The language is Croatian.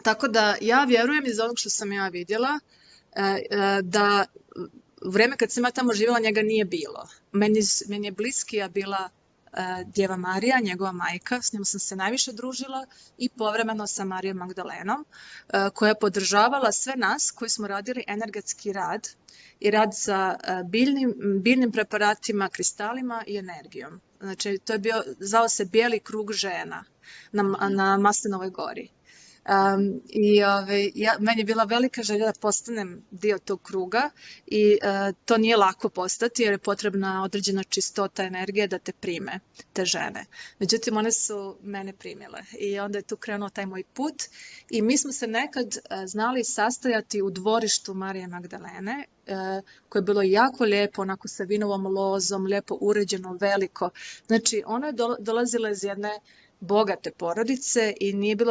Tako da ja vjerujem iz onog što sam ja vidjela da u vreme kad sam ja tamo živjela njega nije bilo. Meni je bliskija bila Djeva Marija, njegova majka, s njom sam se najviše družila i povremeno sa Marijom Magdalenom, koja je podržavala sve nas koji smo radili energetski rad i rad sa biljnim preparatima, kristalima i energijom. Znači, to je zvao se Bijeli krug žena na Maslinovoj gori. Meni je bila velika želja da postanem dio tog kruga i to nije lako postati jer je potrebna određena čistota energije da te prime te žene. Međutim, one su mene primile i onda je tu krenuo taj moj put i mi smo se nekad znali sastajati u dvorištu Marije Magdalene, koje je bilo jako lijepo, onako sa vinovom lozom, lijepo uređeno, veliko. Znači, ona je dolazila iz jedne bogate porodice i nije bilo